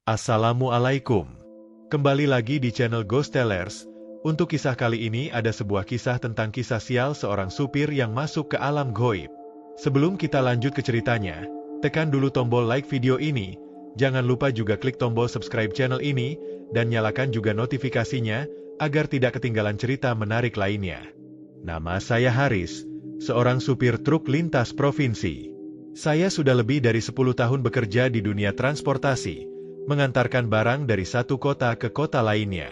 Assalamualaikum. Kembali lagi di channel Ghost Tellers. Untuk kisah kali ini ada sebuah kisah tentang kisah sial seorang supir yang masuk ke alam gaib. Sebelum kita lanjut ke ceritanya, tekan dulu tombol like video ini. Jangan lupa juga klik tombol subscribe channel ini, dan nyalakan juga notifikasinya, agar tidak ketinggalan cerita menarik lainnya. Nama saya Haris, seorang supir truk lintas provinsi. Saya sudah lebih dari 10 tahun bekerja di dunia transportasi, mengantarkan barang dari satu kota ke kota lainnya.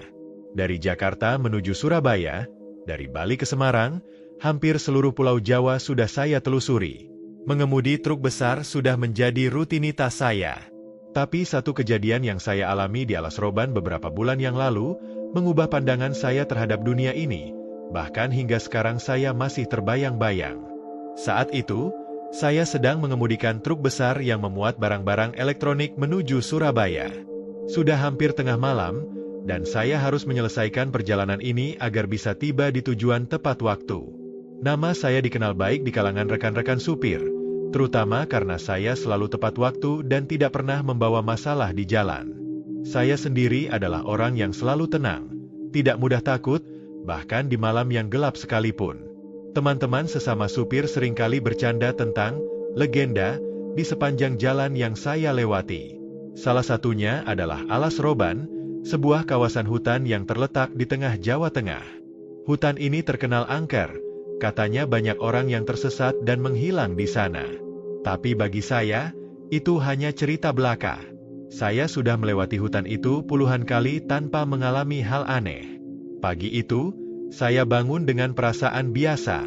Dari Jakarta menuju Surabaya, dari Bali ke Semarang, hampir seluruh pulau Jawa sudah saya telusuri. Mengemudi truk besar sudah menjadi rutinitas saya. Tapi satu kejadian yang saya alami di Alas Roban beberapa bulan yang lalu, mengubah pandangan saya terhadap dunia ini, bahkan hingga sekarang saya masih terbayang-bayang. Saat itu, saya sedang mengemudikan truk besar yang memuat barang-barang elektronik menuju Surabaya. Sudah hampir tengah malam, dan saya harus menyelesaikan perjalanan ini agar bisa tiba di tujuan tepat waktu. Nama saya dikenal baik di kalangan rekan-rekan supir, terutama karena saya selalu tepat waktu dan tidak pernah membawa masalah di jalan. Saya sendiri adalah orang yang selalu tenang, tidak mudah takut, bahkan di malam yang gelap sekalipun. Teman-teman sesama supir seringkali bercanda tentang legenda di sepanjang jalan yang saya lewati. Salah satunya adalah Alas Roban, sebuah kawasan hutan yang terletak di tengah Jawa Tengah. Hutan ini terkenal angker, katanya banyak orang yang tersesat dan menghilang di sana. Tapi bagi saya, itu hanya cerita belaka. Saya sudah melewati hutan itu puluhan kali tanpa mengalami hal aneh. Pagi itu, saya bangun dengan perasaan biasa.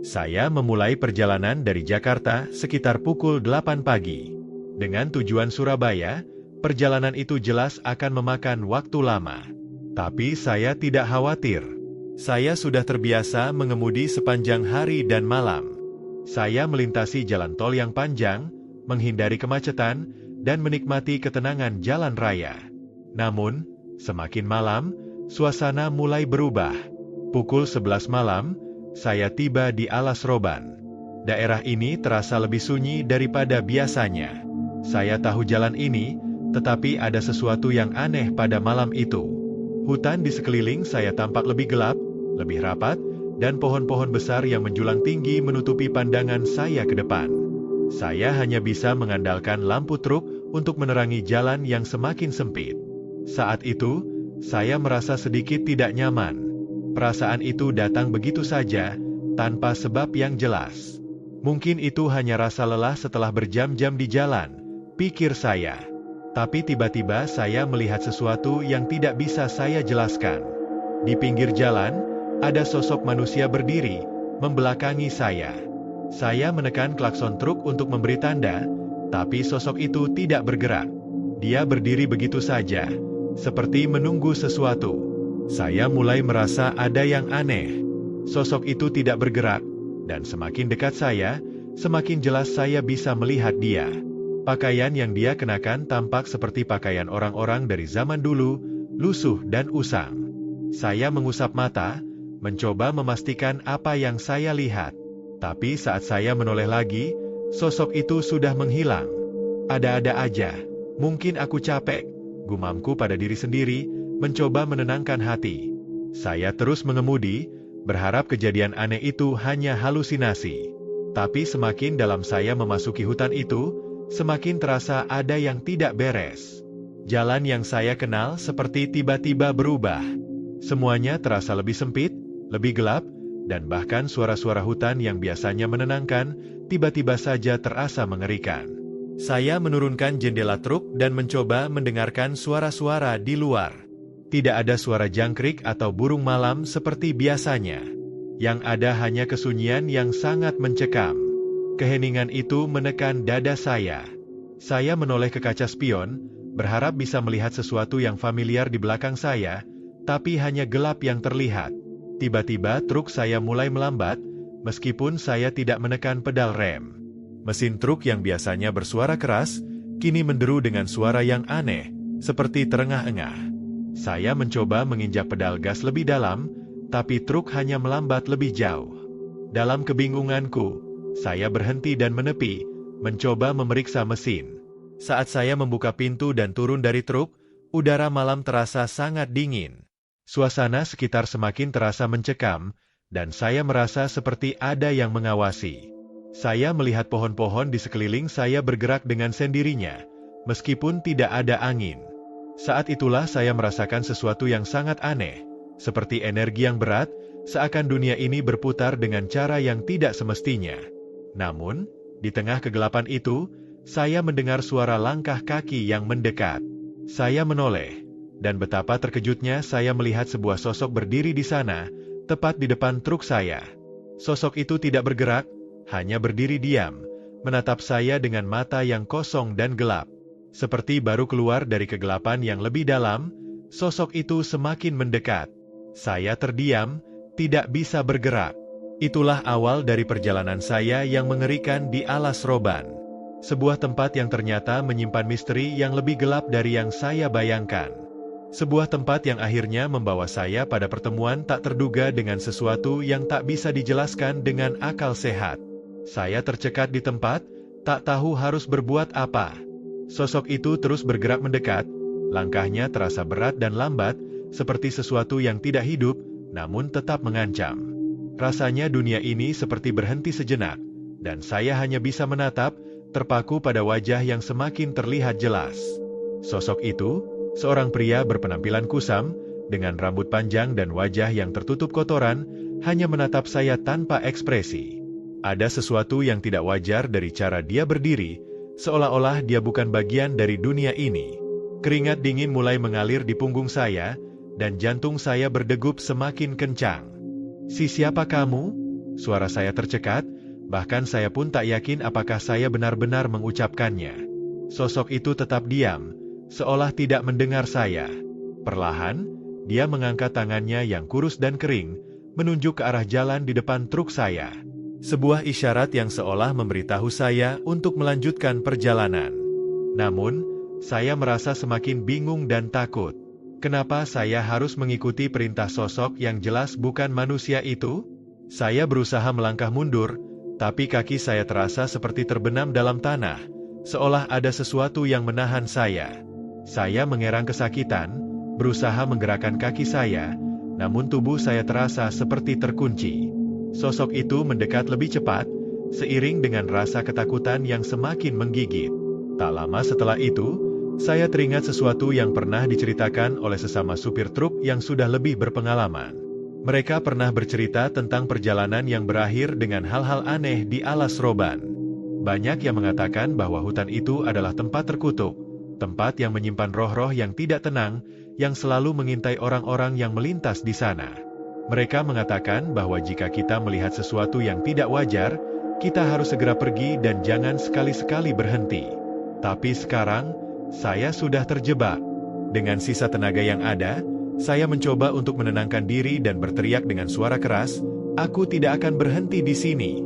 Saya memulai perjalanan dari Jakarta sekitar pukul 8 pagi. Dengan tujuan Surabaya, perjalanan itu jelas akan memakan waktu lama. Tapi saya tidak khawatir. Saya sudah terbiasa mengemudi sepanjang hari dan malam. Saya melintasi jalan tol yang panjang, menghindari kemacetan, dan menikmati ketenangan jalan raya. Namun, semakin malam, suasana mulai berubah. Pukul 11 malam, saya tiba di Alas Roban. Daerah ini terasa lebih sunyi daripada biasanya. Saya tahu jalan ini, tetapi ada sesuatu yang aneh pada malam itu. Hutan di sekeliling saya tampak lebih gelap, lebih rapat, dan pohon-pohon besar yang menjulang tinggi menutupi pandangan saya ke depan. Saya hanya bisa mengandalkan lampu truk untuk menerangi jalan yang semakin sempit. Saat itu, saya merasa sedikit tidak nyaman. Perasaan itu datang begitu saja, tanpa sebab yang jelas. Mungkin itu hanya rasa lelah setelah berjam-jam di jalan, pikir saya. Tapi tiba-tiba saya melihat sesuatu yang tidak bisa saya jelaskan. Di pinggir jalan, ada sosok manusia berdiri, membelakangi saya. Saya menekan klakson truk untuk memberi tanda, tapi sosok itu tidak bergerak. Dia berdiri begitu saja, seperti menunggu sesuatu. Saya mulai merasa ada yang aneh. Sosok itu tidak bergerak, dan semakin dekat saya, semakin jelas saya bisa melihat dia. Pakaian yang dia kenakan tampak seperti pakaian orang-orang dari zaman dulu, lusuh dan usang. Saya mengusap mata, mencoba memastikan apa yang saya lihat. Tapi saat saya menoleh lagi, sosok itu sudah menghilang. Ada-ada aja, mungkin aku capek, gumamku pada diri sendiri, mencoba menenangkan hati. Saya terus mengemudi, berharap kejadian aneh itu hanya halusinasi. Tapi semakin dalam saya memasuki hutan itu, semakin terasa ada yang tidak beres. Jalan yang saya kenal seperti tiba-tiba berubah. Semuanya terasa lebih sempit, lebih gelap, dan bahkan suara-suara hutan yang biasanya menenangkan, tiba-tiba saja terasa mengerikan. Saya menurunkan jendela truk dan mencoba mendengarkan suara-suara di luar. Tidak ada suara jangkrik atau burung malam seperti biasanya. Yang ada hanya kesunyian yang sangat mencekam. Keheningan itu menekan dada saya. Saya menoleh ke kaca spion, berharap bisa melihat sesuatu yang familiar di belakang saya, tapi hanya gelap yang terlihat. Tiba-tiba truk saya mulai melambat, meskipun saya tidak menekan pedal rem. Mesin truk yang biasanya bersuara keras, kini menderu dengan suara yang aneh, seperti terengah-engah. Saya mencoba menginjak pedal gas lebih dalam, tapi truk hanya melambat lebih jauh. Dalam kebingunganku, saya berhenti dan menepi, mencoba memeriksa mesin. Saat saya membuka pintu dan turun dari truk, udara malam terasa sangat dingin. Suasana sekitar semakin terasa mencekam, dan saya merasa seperti ada yang mengawasi. Saya melihat pohon-pohon di sekeliling saya bergerak dengan sendirinya, meskipun tidak ada angin. Saat itulah saya merasakan sesuatu yang sangat aneh, seperti energi yang berat, seakan dunia ini berputar dengan cara yang tidak semestinya. Namun, di tengah kegelapan itu, saya mendengar suara langkah kaki yang mendekat. Saya menoleh, dan betapa terkejutnya saya melihat sebuah sosok berdiri di sana, tepat di depan truk saya. Sosok itu tidak bergerak, hanya berdiri diam, menatap saya dengan mata yang kosong dan gelap. Seperti baru keluar dari kegelapan yang lebih dalam, sosok itu semakin mendekat. Saya terdiam, tidak bisa bergerak. Itulah awal dari perjalanan saya yang mengerikan di alas Roban. Sebuah tempat yang ternyata menyimpan misteri yang lebih gelap dari yang saya bayangkan. Sebuah tempat yang akhirnya membawa saya pada pertemuan tak terduga dengan sesuatu yang tak bisa dijelaskan dengan akal sehat. Saya tercekat di tempat, tak tahu harus berbuat apa. Sosok itu terus bergerak mendekat, langkahnya terasa berat dan lambat, seperti sesuatu yang tidak hidup, namun tetap mengancam. Rasanya dunia ini seperti berhenti sejenak, dan saya hanya bisa menatap, terpaku pada wajah yang semakin terlihat jelas. Sosok itu, seorang pria berpenampilan kusam, dengan rambut panjang dan wajah yang tertutup kotoran, hanya menatap saya tanpa ekspresi. Ada sesuatu yang tidak wajar dari cara dia berdiri, seolah-olah dia bukan bagian dari dunia ini. Keringat dingin mulai mengalir di punggung saya, dan jantung saya berdegup semakin kencang. Siapa kamu? Suara saya tercekat, bahkan saya pun tak yakin apakah saya benar-benar mengucapkannya. Sosok itu tetap diam, seolah tidak mendengar saya. Perlahan, dia mengangkat tangannya yang kurus dan kering, menunjuk ke arah jalan di depan truk saya. Sebuah isyarat yang seolah memberitahu saya untuk melanjutkan perjalanan. Namun, saya merasa semakin bingung dan takut. Kenapa saya harus mengikuti perintah sosok yang jelas bukan manusia itu? Saya berusaha melangkah mundur, tapi kaki saya terasa seperti terbenam dalam tanah, seolah ada sesuatu yang menahan saya. Saya mengerang kesakitan, berusaha menggerakkan kaki saya, namun tubuh saya terasa seperti terkunci. Sosok itu mendekat lebih cepat, seiring dengan rasa ketakutan yang semakin menggigit. Tak lama setelah itu, saya teringat sesuatu yang pernah diceritakan oleh sesama supir truk yang sudah lebih berpengalaman. Mereka pernah bercerita tentang perjalanan yang berakhir dengan hal-hal aneh di alas Roban. Banyak yang mengatakan bahwa hutan itu adalah tempat terkutuk, tempat yang menyimpan roh-roh yang tidak tenang, yang selalu mengintai orang-orang yang melintas di sana. Mereka mengatakan bahwa jika kita melihat sesuatu yang tidak wajar, kita harus segera pergi dan jangan sekali-sekali berhenti. Tapi sekarang, saya sudah terjebak. Dengan sisa tenaga yang ada, saya mencoba untuk menenangkan diri dan berteriak dengan suara keras, "Aku tidak akan berhenti di sini."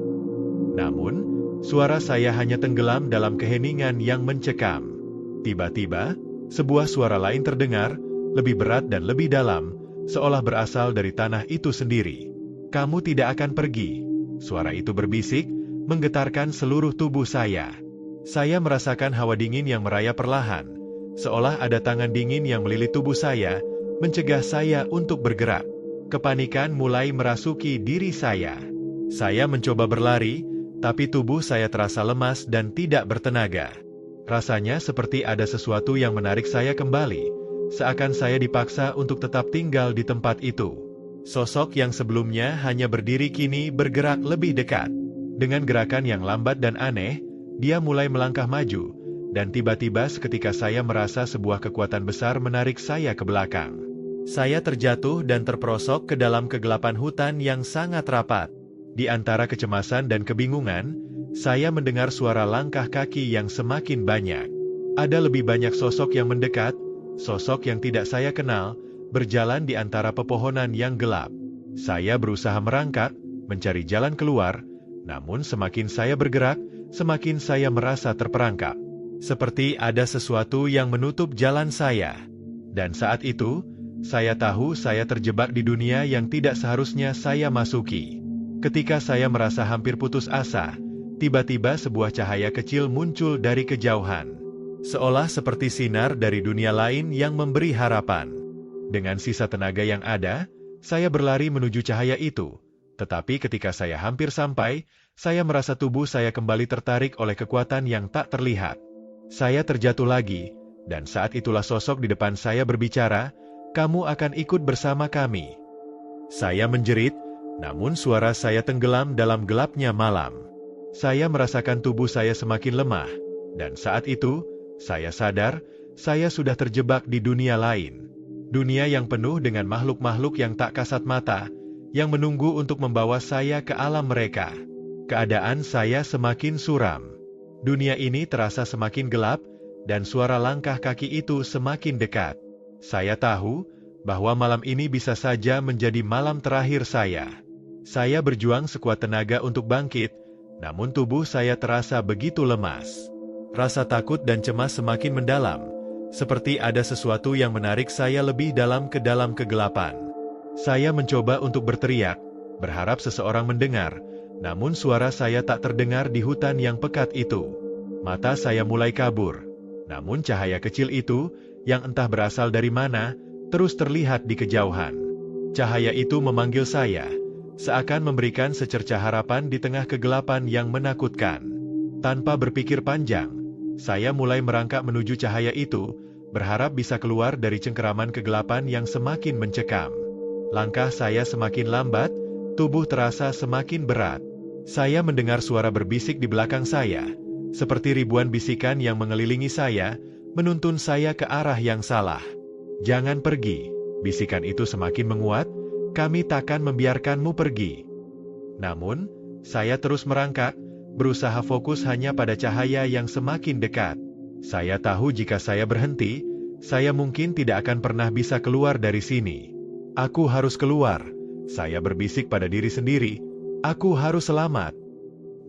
Namun, suara saya hanya tenggelam dalam keheningan yang mencekam. Tiba-tiba, sebuah suara lain terdengar, lebih berat dan lebih dalam, seolah berasal dari tanah itu sendiri. "Kamu tidak akan pergi." Suara itu berbisik, menggetarkan seluruh tubuh saya. Saya merasakan hawa dingin yang merayap perlahan, seolah ada tangan dingin yang melilit tubuh saya, mencegah saya untuk bergerak. Kepanikan mulai merasuki diri saya. Saya mencoba berlari, tapi tubuh saya terasa lemas dan tidak bertenaga. Rasanya seperti ada sesuatu yang menarik saya kembali, seakan saya dipaksa untuk tetap tinggal di tempat itu. Sosok yang sebelumnya hanya berdiri kini bergerak lebih dekat. Dengan gerakan yang lambat dan aneh, dia mulai melangkah maju, dan tiba-tiba seketika saya merasa sebuah kekuatan besar menarik saya ke belakang. Saya terjatuh dan terperosok ke dalam kegelapan hutan yang sangat rapat. Di antara kecemasan dan kebingungan, saya mendengar suara langkah kaki yang semakin banyak. Ada lebih banyak sosok yang mendekat, sosok yang tidak saya kenal, berjalan di antara pepohonan yang gelap. Saya berusaha merangkak, mencari jalan keluar, namun semakin saya bergerak, semakin saya merasa terperangkap. Seperti ada sesuatu yang menutup jalan saya. Dan saat itu, saya tahu saya terjebak di dunia yang tidak seharusnya saya masuki. Ketika saya merasa hampir putus asa, tiba-tiba sebuah cahaya kecil muncul dari kejauhan. Seolah seperti sinar dari dunia lain yang memberi harapan. Dengan sisa tenaga yang ada, saya berlari menuju cahaya itu. Tetapi ketika saya hampir sampai, saya merasa tubuh saya kembali tertarik oleh kekuatan yang tak terlihat. Saya terjatuh lagi, dan saat itulah sosok di depan saya berbicara, "Kamu akan ikut bersama kami." Saya menjerit, namun suara saya tenggelam dalam gelapnya malam. Saya merasakan tubuh saya semakin lemah, dan saat itu, saya sadar, saya sudah terjebak di dunia lain. Dunia yang penuh dengan makhluk-makhluk yang tak kasat mata, yang menunggu untuk membawa saya ke alam mereka. Keadaan saya semakin suram. Dunia ini terasa semakin gelap, dan suara langkah kaki itu semakin dekat. Saya tahu bahwa malam ini bisa saja menjadi malam terakhir saya. Saya berjuang sekuat tenaga untuk bangkit, namun tubuh saya terasa begitu lemas. Rasa takut dan cemas semakin mendalam, seperti ada sesuatu yang menarik saya lebih dalam ke dalam kegelapan. Saya mencoba untuk berteriak, berharap seseorang mendengar, namun suara saya tak terdengar di hutan yang pekat itu. Mata saya mulai kabur, namun cahaya kecil itu, yang entah berasal dari mana, terus terlihat di kejauhan. Cahaya itu memanggil saya, seakan memberikan secercah harapan di tengah kegelapan yang menakutkan. Tanpa berpikir panjang, saya mulai merangkak menuju cahaya itu, berharap bisa keluar dari cengkeraman kegelapan yang semakin mencekam. Langkah saya semakin lambat, tubuh terasa semakin berat. Saya mendengar suara berbisik di belakang saya, seperti ribuan bisikan yang mengelilingi saya, menuntun saya ke arah yang salah. "Jangan pergi," bisikan itu semakin menguat, "kami takkan membiarkanmu pergi." Namun, saya terus merangkak, berusaha fokus hanya pada cahaya yang semakin dekat. Saya tahu jika saya berhenti, saya mungkin tidak akan pernah bisa keluar dari sini. "Aku harus keluar," saya berbisik pada diri sendiri, "aku harus selamat."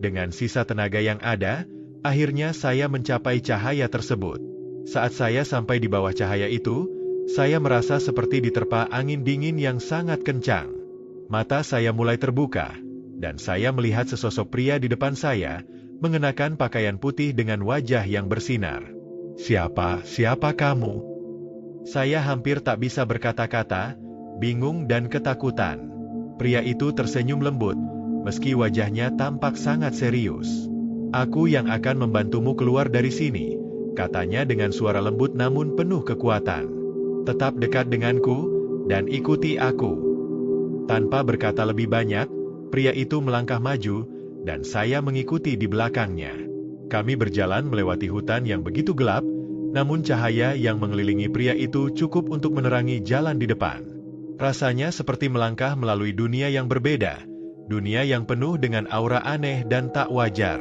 Dengan sisa tenaga yang ada, akhirnya saya mencapai cahaya tersebut. Saat saya sampai di bawah cahaya itu, saya merasa seperti diterpa angin dingin yang sangat kencang. Mata saya mulai terbuka, dan saya melihat sesosok pria di depan saya, mengenakan pakaian putih dengan wajah yang bersinar. Siapa kamu?" Saya hampir tak bisa berkata-kata, bingung dan ketakutan. Pria itu tersenyum lembut, meski wajahnya tampak sangat serius. "Aku yang akan membantumu keluar dari sini," katanya dengan suara lembut namun penuh kekuatan. "Tetap dekat denganku, dan ikuti aku." Tanpa berkata lebih banyak, pria itu melangkah maju, dan saya mengikuti di belakangnya. Kami berjalan melewati hutan yang begitu gelap, namun cahaya yang mengelilingi pria itu cukup untuk menerangi jalan di depan. Rasanya seperti melangkah melalui dunia yang berbeda, dunia yang penuh dengan aura aneh dan tak wajar.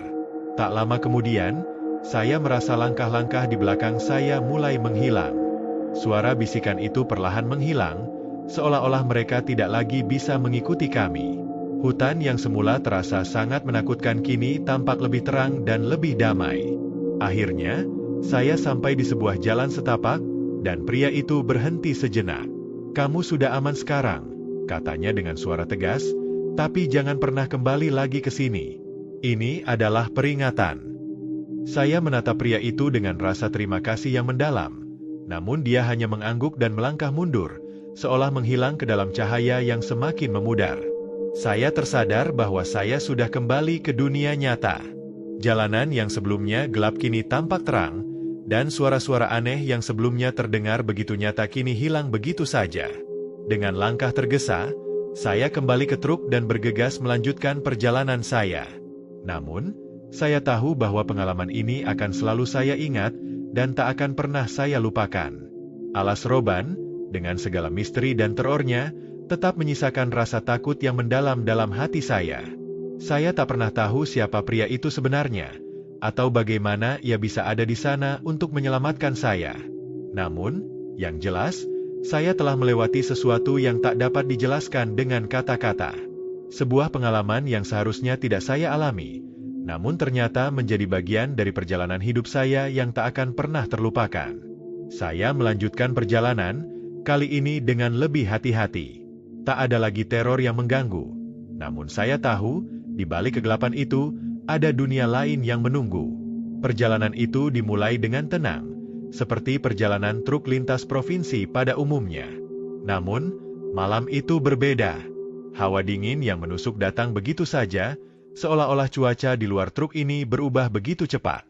Tak lama kemudian, saya merasa langkah-langkah di belakang saya mulai menghilang. Suara bisikan itu perlahan menghilang, seolah-olah mereka tidak lagi bisa mengikuti kami. Hutan yang semula terasa sangat menakutkan kini tampak lebih terang dan lebih damai. Akhirnya, saya sampai di sebuah jalan setapak, dan pria itu berhenti sejenak. "Kamu sudah aman sekarang," katanya dengan suara tegas, "tapi jangan pernah kembali lagi ke sini. Ini adalah peringatan." Saya menatap pria itu dengan rasa terima kasih yang mendalam, namun dia hanya mengangguk dan melangkah mundur, seolah menghilang ke dalam cahaya yang semakin memudar. Saya tersadar bahwa saya sudah kembali ke dunia nyata. Jalanan yang sebelumnya gelap kini tampak terang, dan suara-suara aneh yang sebelumnya terdengar begitu nyata kini hilang begitu saja. Dengan langkah tergesa, saya kembali ke truk dan bergegas melanjutkan perjalanan saya. Namun, saya tahu bahwa pengalaman ini akan selalu saya ingat, dan tak akan pernah saya lupakan. Alas Roban, dengan segala misteri dan terornya, tetap menyisakan rasa takut yang mendalam dalam hati saya. Saya tak pernah tahu siapa pria itu sebenarnya, atau bagaimana ia bisa ada di sana untuk menyelamatkan saya. Namun, yang jelas, saya telah melewati sesuatu yang tak dapat dijelaskan dengan kata-kata. Sebuah pengalaman yang seharusnya tidak saya alami, namun ternyata menjadi bagian dari perjalanan hidup saya yang tak akan pernah terlupakan. Saya melanjutkan perjalanan, kali ini dengan lebih hati-hati. Tak ada lagi teror yang mengganggu. Namun saya tahu, di balik kegelapan itu, ada dunia lain yang menunggu. Perjalanan itu dimulai dengan tenang, seperti perjalanan truk lintas provinsi pada umumnya. Namun, malam itu berbeda. Hawa dingin yang menusuk datang begitu saja, seolah-olah cuaca di luar truk ini berubah begitu cepat.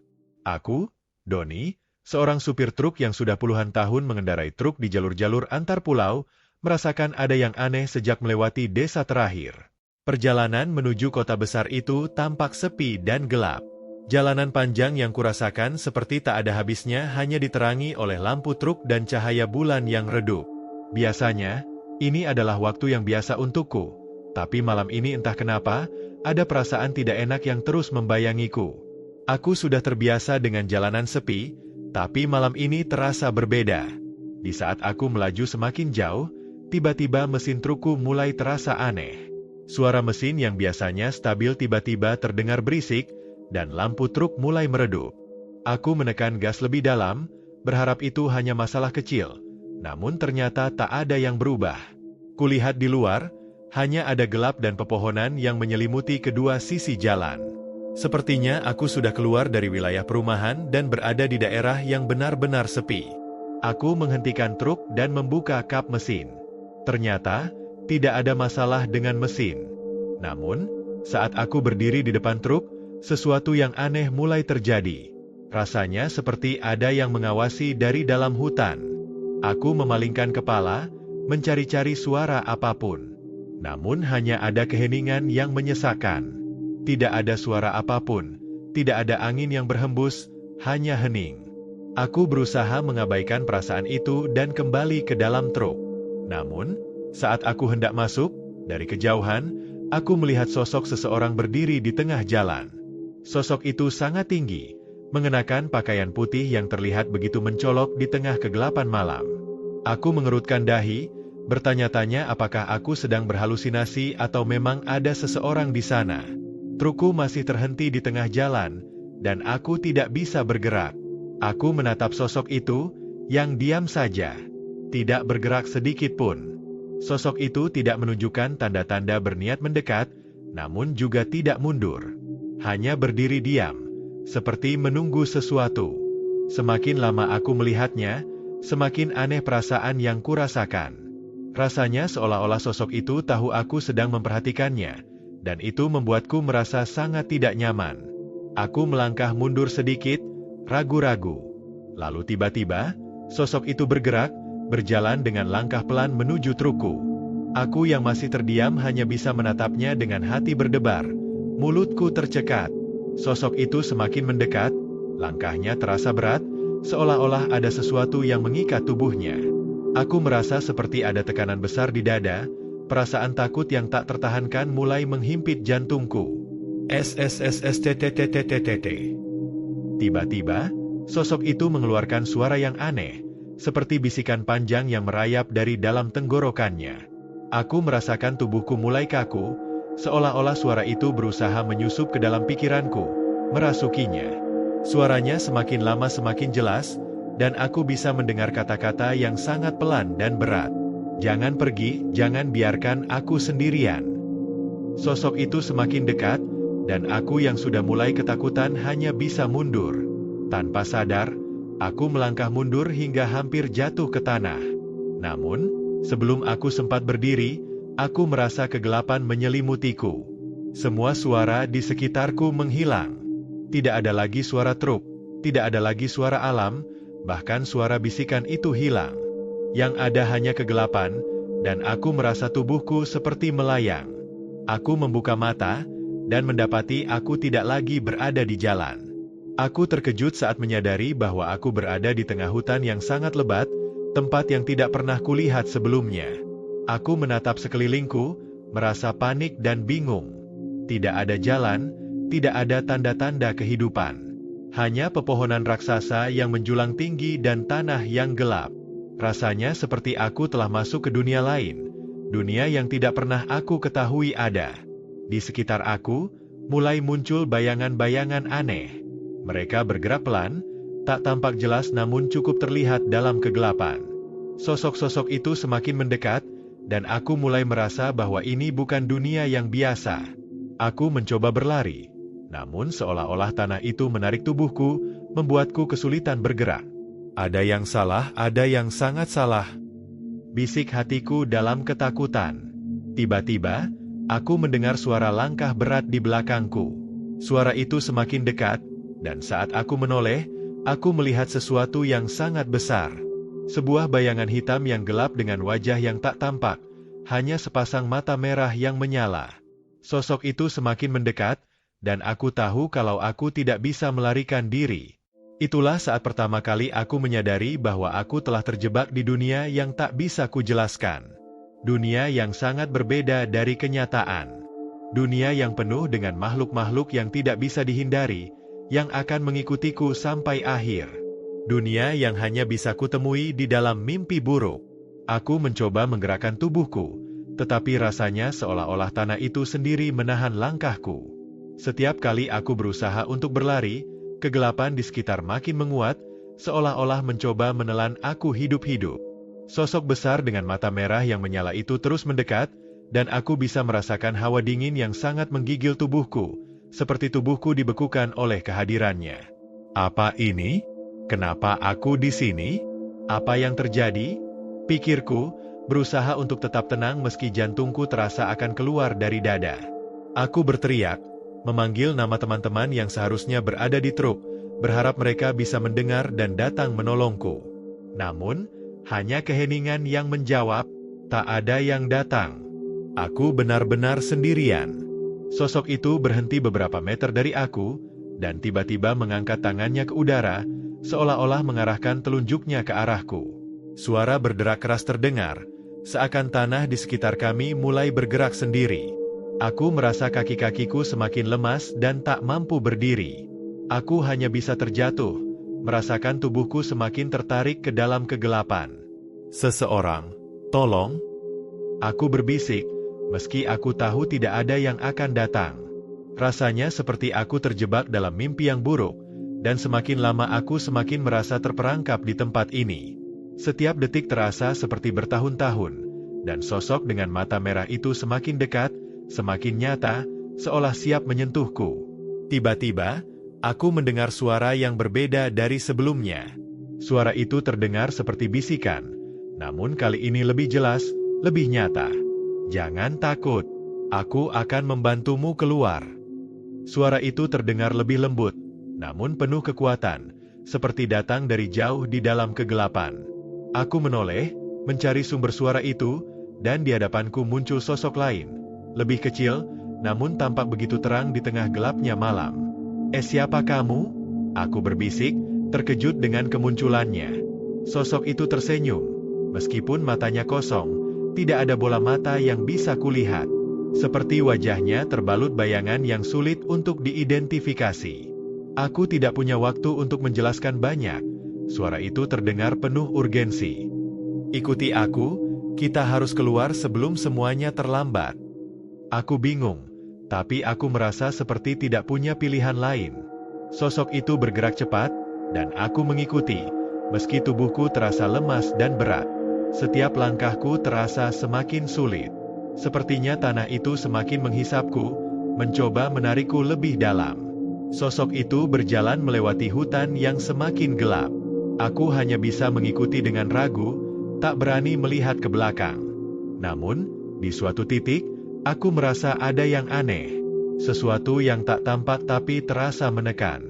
Aku, Doni, seorang supir truk yang sudah puluhan tahun mengendarai truk di jalur-jalur antar pulau, merasakan ada yang aneh sejak melewati desa terakhir. Perjalanan menuju kota besar itu tampak sepi dan gelap. Jalanan panjang yang kurasakan seperti tak ada habisnya hanya diterangi oleh lampu truk dan cahaya bulan yang redup. Biasanya, ini adalah waktu yang biasa untukku. Tapi malam ini entah kenapa, ada perasaan tidak enak yang terus membayangiku. Aku sudah terbiasa dengan jalanan sepi, tapi malam ini terasa berbeda. Di saat aku melaju semakin jauh, tiba-tiba mesin trukku mulai terasa aneh. Suara mesin yang biasanya stabil tiba-tiba terdengar berisik, dan lampu truk mulai meredup. Aku menekan gas lebih dalam, berharap itu hanya masalah kecil. Namun ternyata tak ada yang berubah. Kulihat di luar, hanya ada gelap dan pepohonan yang menyelimuti kedua sisi jalan. Sepertinya aku sudah keluar dari wilayah perumahan dan berada di daerah yang benar-benar sepi. Aku menghentikan truk dan membuka kap mesin. Ternyata, tidak ada masalah dengan mesin. Namun, saat aku berdiri di depan truk, sesuatu yang aneh mulai terjadi. Rasanya seperti ada yang mengawasi dari dalam hutan. Aku memalingkan kepala, mencari-cari suara apapun. Namun hanya ada keheningan yang menyesakkan. Tidak ada suara apapun, tidak ada angin yang berhembus, hanya hening. Aku berusaha mengabaikan perasaan itu dan kembali ke dalam truk. Namun, saat aku hendak masuk, dari kejauhan, aku melihat sosok seseorang berdiri di tengah jalan. Sosok itu sangat tinggi, mengenakan pakaian putih yang terlihat begitu mencolok di tengah kegelapan malam. Aku mengerutkan dahi, bertanya-tanya apakah aku sedang berhalusinasi atau memang ada seseorang di sana. Trukku masih terhenti di tengah jalan, dan aku tidak bisa bergerak. Aku menatap sosok itu, yang diam saja. Tidak bergerak sedikit pun. Sosok itu tidak menunjukkan tanda-tanda berniat mendekat, namun juga tidak mundur. Hanya berdiri diam, seperti menunggu sesuatu. Semakin lama aku melihatnya, semakin aneh perasaan yang kurasakan. Rasanya seolah-olah sosok itu tahu aku sedang memperhatikannya, dan itu membuatku merasa sangat tidak nyaman. Aku melangkah mundur sedikit, ragu-ragu. Lalu tiba-tiba, sosok itu bergerak, berjalan dengan langkah pelan menuju trukku. Aku yang masih terdiam hanya bisa menatapnya dengan hati berdebar. Mulutku tercekat. Sosok itu semakin mendekat, langkahnya terasa berat, seolah-olah ada sesuatu yang mengikat tubuhnya. Aku merasa seperti ada tekanan besar di dada, perasaan takut yang tak tertahankan mulai menghimpit jantungku. SSSSTTTTTT. Tiba-tiba, sosok itu mengeluarkan suara yang aneh, seperti bisikan panjang yang merayap dari dalam tenggorokannya. Aku merasakan tubuhku mulai kaku, seolah-olah suara itu berusaha menyusup ke dalam pikiranku, merasukinya. Suaranya semakin lama semakin jelas, dan aku bisa mendengar kata-kata yang sangat pelan dan berat. Jangan pergi, jangan biarkan aku sendirian. Sosok itu semakin dekat, dan aku yang sudah mulai ketakutan hanya bisa mundur. Tanpa sadar, aku melangkah mundur hingga hampir jatuh ke tanah. Namun, sebelum aku sempat berdiri, aku merasa kegelapan menyelimutiku. Semua suara di sekitarku menghilang. Tidak ada lagi suara truk, tidak ada lagi suara alam, bahkan suara bisikan itu hilang. Yang ada hanya kegelapan, dan aku merasa tubuhku seperti melayang. Aku membuka mata, dan mendapati aku tidak lagi berada di jalan. Aku terkejut saat menyadari bahwa aku berada di tengah hutan yang sangat lebat, tempat yang tidak pernah kulihat sebelumnya. Aku menatap sekelilingku, merasa panik dan bingung. Tidak ada jalan, tidak ada tanda-tanda kehidupan. Hanya pepohonan raksasa yang menjulang tinggi dan tanah yang gelap. Rasanya seperti aku telah masuk ke dunia lain, dunia yang tidak pernah aku ketahui ada. Di sekitar aku, mulai muncul bayangan-bayangan aneh. Mereka bergerak pelan, tak tampak jelas namun cukup terlihat dalam kegelapan. Sosok-sosok itu semakin mendekat, dan aku mulai merasa bahwa ini bukan dunia yang biasa. Aku mencoba berlari, Namun seolah-olah tanah itu menarik tubuhku, membuatku kesulitan bergerak. Ada yang salah, ada yang sangat salah. Bisik hatiku dalam ketakutan. Tiba-tiba, aku mendengar suara langkah berat di belakangku. Suara itu semakin dekat, dan saat aku menoleh, aku melihat sesuatu yang sangat besar. Sebuah bayangan hitam yang gelap dengan wajah yang tak tampak, hanya sepasang mata merah yang menyala. Sosok itu semakin mendekat, dan aku tahu kalau aku tidak bisa melarikan diri. Itulah saat pertama kali aku menyadari bahwa aku telah terjebak di dunia yang tak bisa kujelaskan. Dunia yang sangat berbeda dari kenyataan. Dunia yang penuh dengan makhluk-makhluk yang tidak bisa dihindari, yang akan mengikutiku sampai akhir. Dunia yang hanya bisa kutemui di dalam mimpi buruk. Aku mencoba menggerakkan tubuhku, tetapi rasanya seolah-olah tanah itu sendiri menahan langkahku. Setiap kali aku berusaha untuk berlari, kegelapan di sekitar makin menguat, seolah-olah mencoba menelan aku hidup-hidup. Sosok besar dengan mata merah yang menyala itu terus mendekat, dan aku bisa merasakan hawa dingin yang sangat menggigil tubuhku, seperti tubuhku dibekukan oleh kehadirannya. Apa ini? Kenapa aku di sini? Apa yang terjadi? Pikirku, berusaha untuk tetap tenang meski jantungku terasa akan keluar dari dada. Aku berteriak, memanggil nama teman-teman yang seharusnya berada di truk, berharap mereka bisa mendengar dan datang menolongku. Namun, hanya keheningan yang menjawab, tak ada yang datang. Aku benar-benar sendirian. Sosok itu berhenti beberapa meter dari aku, dan tiba-tiba mengangkat tangannya ke udara, seolah-olah mengarahkan telunjuknya ke arahku. Suara berderak keras terdengar, seakan tanah di sekitar kami mulai bergerak sendiri. Aku merasa kaki-kakiku semakin lemas dan tak mampu berdiri. Aku hanya bisa terjatuh, merasakan tubuhku semakin tertarik ke dalam kegelapan. Seseorang, tolong. Aku berbisik, meski aku tahu tidak ada yang akan datang. Rasanya seperti aku terjebak dalam mimpi yang buruk, dan semakin lama aku semakin merasa terperangkap di tempat ini. Setiap detik terasa seperti bertahun-tahun, dan sosok dengan mata merah itu semakin dekat, semakin nyata, seolah siap menyentuhku. Tiba-tiba, aku mendengar suara yang berbeda dari sebelumnya. Suara itu terdengar seperti bisikan, namun kali ini lebih jelas, lebih nyata. Jangan takut, aku akan membantumu keluar. Suara itu terdengar lebih lembut, namun penuh kekuatan, seperti datang dari jauh di dalam kegelapan. Aku menoleh, mencari sumber suara itu, dan di hadapanku muncul sosok lain, lebih kecil, namun tampak begitu terang di tengah gelapnya malam. Siapa kamu? Aku berbisik, terkejut dengan kemunculannya. Sosok itu tersenyum, meskipun matanya kosong, tidak ada bola mata yang bisa kulihat. Seperti wajahnya terbalut bayangan yang sulit untuk diidentifikasi. Aku tidak punya waktu untuk menjelaskan banyak. Suara itu terdengar penuh urgensi. Ikuti aku, kita harus keluar sebelum semuanya terlambat. Aku bingung, tapi aku merasa seperti tidak punya pilihan lain. Sosok itu bergerak cepat, dan aku mengikuti, meski tubuhku terasa lemas dan berat. Setiap langkahku terasa semakin sulit. Sepertinya tanah itu semakin menghisapku, mencoba menarikku lebih dalam. Sosok itu berjalan melewati hutan yang semakin gelap. Aku hanya bisa mengikuti dengan ragu, tak berani melihat ke belakang. Namun, di suatu titik, aku merasa ada yang aneh. Sesuatu yang tak tampak tapi terasa menekan.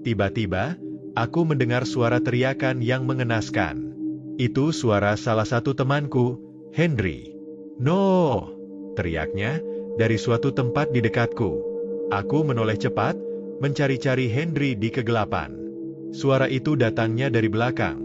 Tiba-tiba, aku mendengar suara teriakan yang mengenaskan. Itu suara salah satu temanku, Henry. "No!" teriaknya, dari suatu tempat di dekatku. Aku menoleh cepat, mencari-cari Henry di kegelapan. Suara itu datangnya dari belakang,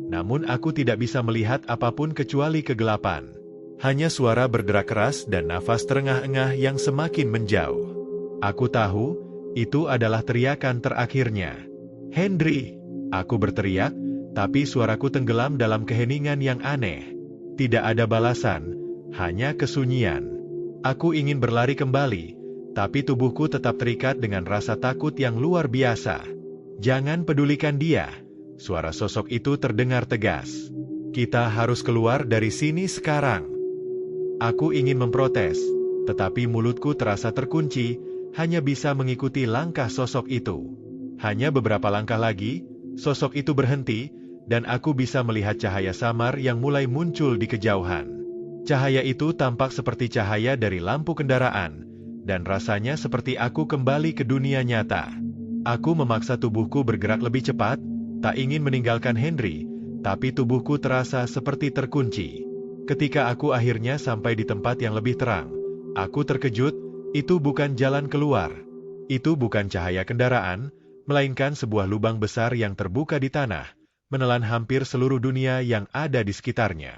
namun aku tidak bisa melihat apapun kecuali kegelapan. Hanya suara berderak keras dan nafas terengah-engah yang semakin menjauh. Aku tahu, itu adalah teriakan terakhirnya. "Henry!" Aku berteriak, tapi suaraku tenggelam dalam keheningan yang aneh. Tidak ada balasan, hanya kesunyian. Aku ingin berlari kembali, tapi tubuhku tetap terikat dengan rasa takut yang luar biasa. "Jangan pedulikan dia," suara sosok itu terdengar tegas. "Kita harus keluar dari sini sekarang." Aku ingin memprotes, tetapi mulutku terasa terkunci, hanya bisa mengikuti langkah sosok itu. Hanya beberapa langkah lagi, sosok itu berhenti, dan aku bisa melihat cahaya samar yang mulai muncul di kejauhan. Cahaya itu tampak seperti cahaya dari lampu kendaraan, dan rasanya seperti aku kembali ke dunia nyata. Aku memaksa tubuhku bergerak lebih cepat, tak ingin meninggalkan Henry, tapi tubuhku terasa seperti terkunci. Ketika aku akhirnya sampai di tempat yang lebih terang, aku terkejut, itu bukan jalan keluar. Itu bukan cahaya kendaraan, melainkan sebuah lubang besar yang terbuka di tanah, menelan hampir seluruh dunia yang ada di sekitarnya.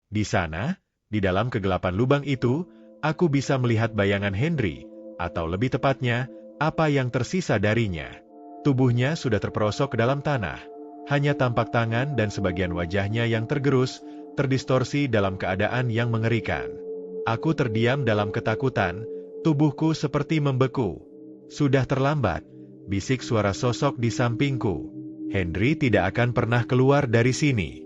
Di sana, di dalam kegelapan lubang itu, aku bisa melihat bayangan Henry, atau lebih tepatnya, apa yang tersisa darinya. Tubuhnya sudah terperosok ke dalam tanah, hanya tampak tangan dan sebagian wajahnya yang tergerus, terdistorsi dalam keadaan yang mengerikan. Aku terdiam dalam ketakutan, tubuhku seperti membeku. Sudah terlambat, bisik suara sosok di sampingku. Henry tidak akan pernah keluar dari sini.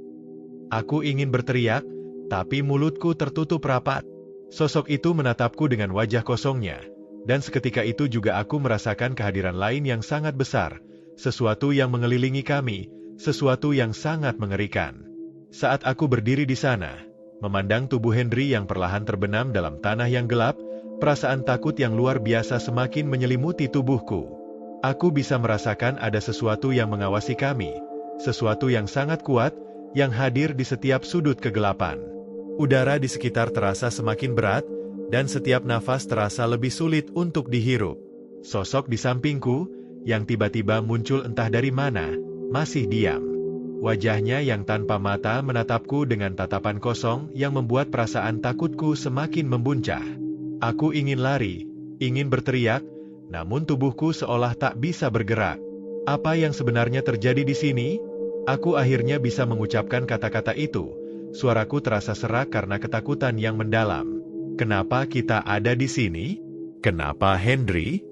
Aku ingin berteriak, tapi mulutku tertutup rapat. Sosok itu menatapku dengan wajah kosongnya, dan seketika itu juga aku merasakan kehadiran lain yang sangat besar, sesuatu yang mengelilingi kami, sesuatu yang sangat mengerikan. Saat aku berdiri di sana, memandang tubuh Henry yang perlahan terbenam dalam tanah yang gelap, perasaan takut yang luar biasa semakin menyelimuti tubuhku. Aku bisa merasakan ada sesuatu yang mengawasi kami, sesuatu yang sangat kuat, yang hadir di setiap sudut kegelapan. Udara di sekitar terasa semakin berat, dan setiap nafas terasa lebih sulit untuk dihirup. Sosok di sampingku, yang tiba-tiba muncul entah dari mana, masih diam. Wajahnya yang tanpa mata menatapku dengan tatapan kosong yang membuat perasaan takutku semakin membuncah. Aku ingin lari, ingin berteriak, namun tubuhku seolah tak bisa bergerak. Apa yang sebenarnya terjadi di sini? Aku akhirnya bisa mengucapkan kata-kata itu. Suaraku terasa serak karena ketakutan yang mendalam. Kenapa kita ada di sini? Kenapa Henry?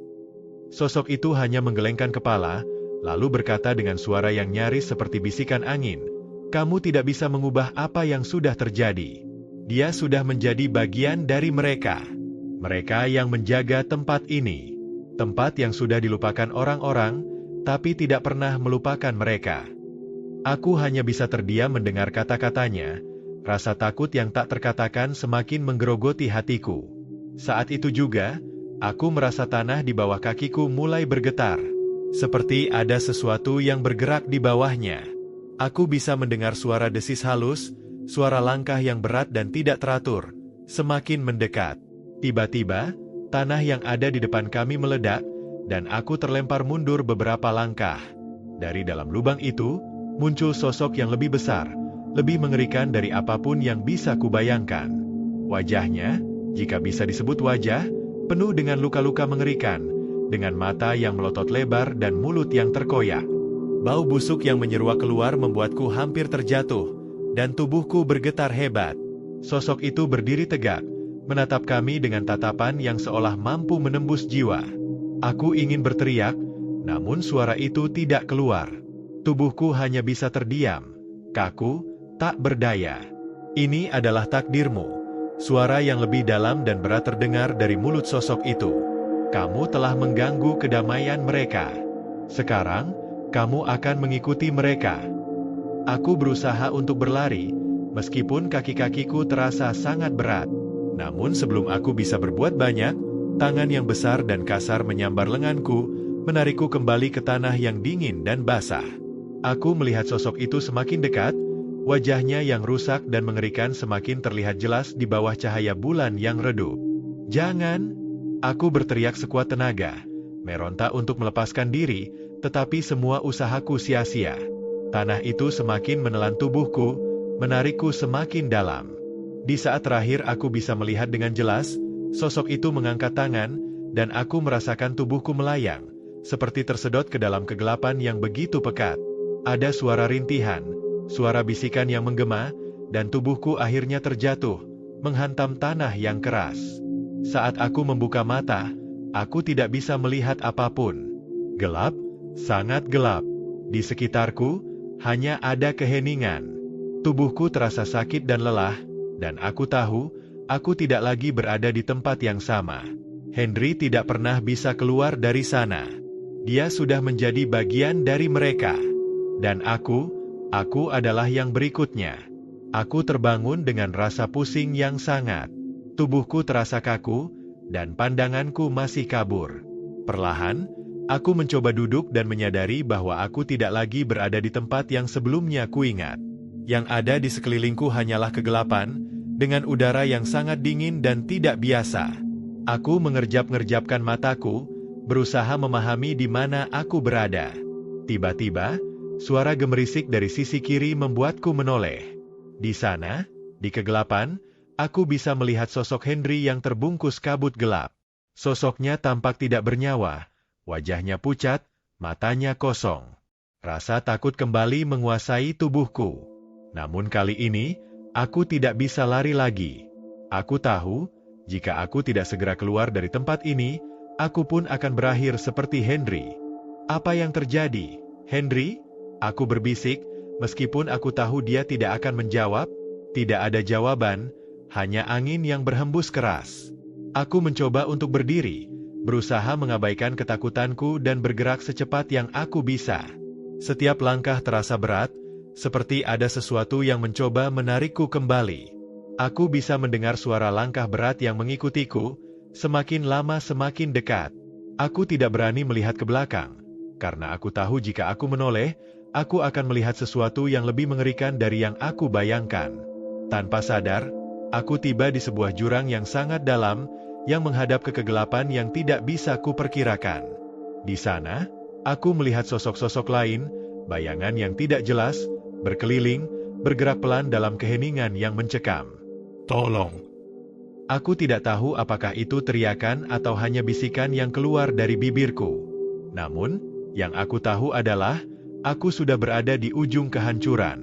Sosok itu hanya menggelengkan kepala, lalu berkata dengan suara yang nyaris seperti bisikan angin, "Kamu tidak bisa mengubah apa yang sudah terjadi. Dia sudah menjadi bagian dari mereka. Mereka yang menjaga tempat ini. Tempat yang sudah dilupakan orang-orang, tapi tidak pernah melupakan mereka." Aku hanya bisa terdiam mendengar kata-katanya. Rasa takut yang tak terkatakan semakin menggerogoti hatiku. Saat itu juga, aku merasa tanah di bawah kakiku mulai bergetar. Seperti ada sesuatu yang bergerak di bawahnya. Aku bisa mendengar suara desis halus, suara langkah yang berat dan tidak teratur, semakin mendekat. Tiba-tiba, tanah yang ada di depan kami meledak, dan aku terlempar mundur beberapa langkah. Dari dalam lubang itu, muncul sosok yang lebih besar, lebih mengerikan dari apapun yang bisa kubayangkan. Wajahnya, jika bisa disebut wajah, penuh dengan luka-luka mengerikan, dengan mata yang melotot lebar dan mulut yang terkoyak. Bau busuk yang menyeruak keluar membuatku hampir terjatuh, dan tubuhku bergetar hebat. Sosok itu berdiri tegak, menatap kami dengan tatapan yang seolah mampu menembus jiwa. Aku ingin berteriak, namun suara itu tidak keluar. Tubuhku hanya bisa terdiam, kaku, tak berdaya. "Ini adalah takdirmu." Suara yang lebih dalam dan berat terdengar dari mulut sosok itu. "Kamu telah mengganggu kedamaian mereka. Sekarang, kamu akan mengikuti mereka." Aku berusaha untuk berlari, meskipun kaki-kakiku terasa sangat berat. Namun sebelum aku bisa berbuat banyak, tangan yang besar dan kasar menyambar lenganku, menarikku kembali ke tanah yang dingin dan basah. Aku melihat sosok itu semakin dekat, wajahnya yang rusak dan mengerikan semakin terlihat jelas di bawah cahaya bulan yang redup. "Jangan!" Aku berteriak sekuat tenaga, meronta untuk melepaskan diri, tetapi semua usahaku sia-sia. Tanah itu semakin menelan tubuhku, menarikku semakin dalam. Di saat terakhir aku bisa melihat dengan jelas, sosok itu mengangkat tangan, dan aku merasakan tubuhku melayang, seperti tersedot ke dalam kegelapan yang begitu pekat. Ada suara rintihan, suara bisikan yang menggema, dan tubuhku akhirnya terjatuh, menghantam tanah yang keras. Saat aku membuka mata, aku tidak bisa melihat apapun. Gelap, sangat gelap. Di sekitarku, hanya ada keheningan. Tubuhku terasa sakit dan lelah, dan aku tahu, aku tidak lagi berada di tempat yang sama. Henry tidak pernah bisa keluar dari sana. Dia sudah menjadi bagian dari mereka. Dan aku adalah yang berikutnya. Aku terbangun dengan rasa pusing yang sangat. Tubuhku terasa kaku, dan pandanganku masih kabur. Perlahan, aku mencoba duduk dan menyadari bahwa aku tidak lagi berada di tempat yang sebelumnya kuingat. Yang ada di sekelilingku hanyalah kegelapan, dengan udara yang sangat dingin dan tidak biasa. Aku mengerjap-ngerjapkan mataku, berusaha memahami di mana aku berada. Tiba-tiba, suara gemerisik dari sisi kiri membuatku menoleh. Di sana, di kegelapan, aku bisa melihat sosok Henry yang terbungkus kabut gelap. Sosoknya tampak tidak bernyawa, wajahnya pucat, matanya kosong. Rasa takut kembali menguasai tubuhku. Namun kali ini, aku tidak bisa lari lagi. Aku tahu, jika aku tidak segera keluar dari tempat ini, aku pun akan berakhir seperti Henry. Apa yang terjadi, Henry? Aku berbisik, meskipun aku tahu dia tidak akan menjawab. Tidak ada jawaban, hanya angin yang berhembus keras. Aku mencoba untuk berdiri, berusaha mengabaikan ketakutanku dan bergerak secepat yang aku bisa. Setiap langkah terasa berat, seperti ada sesuatu yang mencoba menarikku kembali. Aku bisa mendengar suara langkah berat yang mengikutiku, semakin lama semakin dekat. Aku tidak berani melihat ke belakang, karena aku tahu jika aku menoleh, aku akan melihat sesuatu yang lebih mengerikan dari yang aku bayangkan. Tanpa sadar, aku tiba di sebuah jurang yang sangat dalam, yang menghadap ke kegelapan yang tidak bisa kuperkirakan. Di sana, aku melihat sosok-sosok lain, bayangan yang tidak jelas, berkeliling, bergerak pelan dalam keheningan yang mencekam. Tolong! Aku tidak tahu apakah itu teriakan atau hanya bisikan yang keluar dari bibirku. Namun, yang aku tahu adalah, aku sudah berada di ujung kehancuran.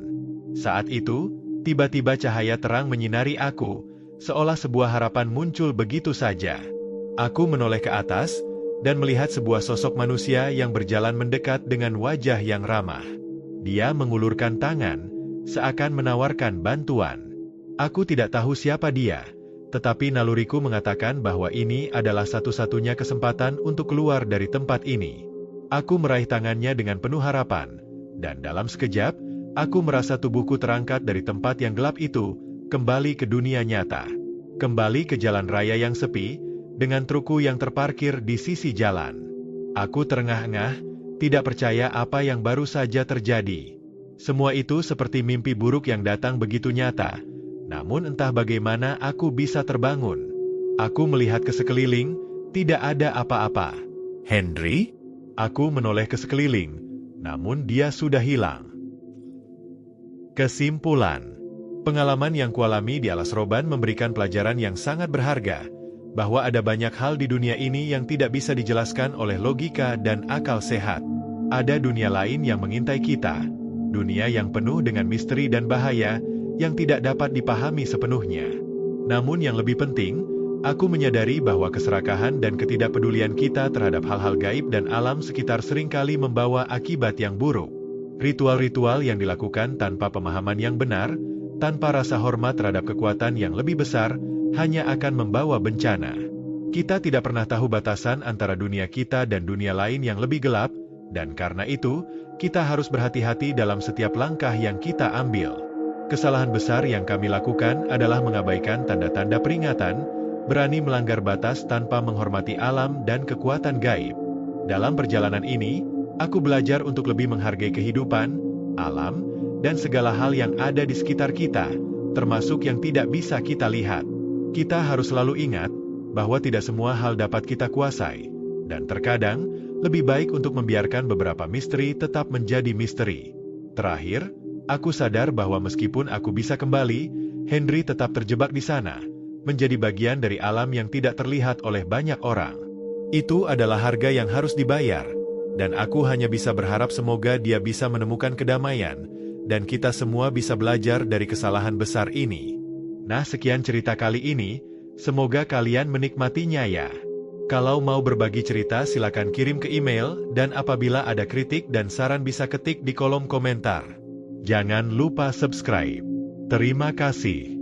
Saat itu, tiba-tiba cahaya terang menyinari aku, seolah sebuah harapan muncul begitu saja. Aku menoleh ke atas, dan melihat sebuah sosok manusia yang berjalan mendekat dengan wajah yang ramah. Dia mengulurkan tangan, seakan menawarkan bantuan. Aku tidak tahu siapa dia, tetapi naluriku mengatakan bahwa ini adalah satu-satunya kesempatan untuk keluar dari tempat ini. Aku meraih tangannya dengan penuh harapan, dan dalam sekejap, aku merasa tubuhku terangkat dari tempat yang gelap itu, kembali ke dunia nyata. Kembali ke jalan raya yang sepi, dengan trukku yang terparkir di sisi jalan. Aku terengah-engah, tidak percaya apa yang baru saja terjadi. Semua itu seperti mimpi buruk yang datang begitu nyata, namun entah bagaimana aku bisa terbangun. Aku melihat ke sekeliling, tidak ada apa-apa. Henry? Aku menoleh ke sekeliling, namun dia sudah hilang. Kesimpulan. Pengalaman yang kualami di Alas Roban memberikan pelajaran yang sangat berharga, bahwa ada banyak hal di dunia ini yang tidak bisa dijelaskan oleh logika dan akal sehat. Ada dunia lain yang mengintai kita, dunia yang penuh dengan misteri dan bahaya, yang tidak dapat dipahami sepenuhnya. Namun yang lebih penting, aku menyadari bahwa keserakahan dan ketidakpedulian kita terhadap hal-hal gaib dan alam sekitar seringkali membawa akibat yang buruk. Ritual-ritual yang dilakukan tanpa pemahaman yang benar, tanpa rasa hormat terhadap kekuatan yang lebih besar, hanya akan membawa bencana. Kita tidak pernah tahu batasan antara dunia kita dan dunia lain yang lebih gelap, dan karena itu, kita harus berhati-hati dalam setiap langkah yang kita ambil. Kesalahan besar yang kami lakukan adalah mengabaikan tanda-tanda peringatan, berani melanggar batas tanpa menghormati alam dan kekuatan gaib. Dalam perjalanan ini, aku belajar untuk lebih menghargai kehidupan, alam, dan segala hal yang ada di sekitar kita, termasuk yang tidak bisa kita lihat. Kita harus selalu ingat bahwa tidak semua hal dapat kita kuasai, dan terkadang lebih baik untuk membiarkan beberapa misteri tetap menjadi misteri. Terakhir, aku sadar bahwa meskipun aku bisa kembali, Henry tetap terjebak di sana, menjadi bagian dari alam yang tidak terlihat oleh banyak orang. Itu adalah harga yang harus dibayar, dan aku hanya bisa berharap semoga dia bisa menemukan kedamaian, dan kita semua bisa belajar dari kesalahan besar ini. Nah, sekian cerita kali ini, semoga kalian menikmatinya ya. Kalau mau berbagi cerita silakan kirim ke email, dan apabila ada kritik dan saran bisa ketik di kolom komentar. Jangan lupa subscribe. Terima kasih.